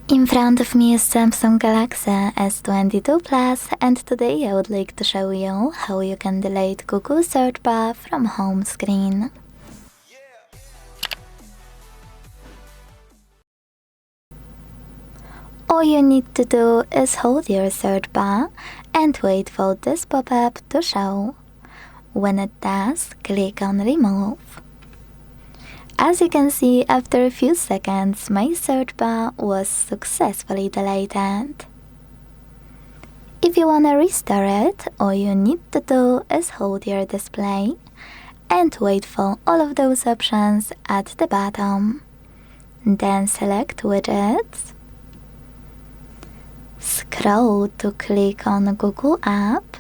In front of me is Samsung Galaxy S22 Plus, and today I would like to show you how you can delete Google search bar from home screen. All you need to do is hold your search bar and wait for this pop-up to show. When it does, click on Remove. As you can see, after a few seconds, my search bar was successfully deleted. If you wanna restore it, all you need to do is hold your display and wait for all of those options at the bottom. Then select Widgets. Scroll to click on Google app.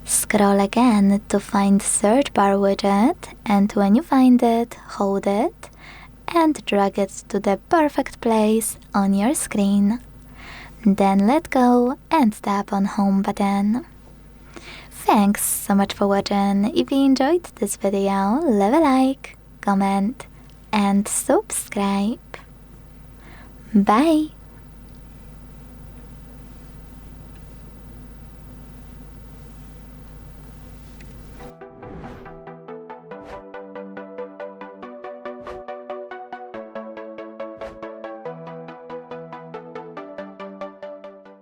Scroll again to find search bar widget, and when you find it, hold it and drag it to the perfect place on your screen. Then let go and tap on home button. Thanks so much for watching. If you enjoyed this video, leave a like, comment and subscribe. Bye!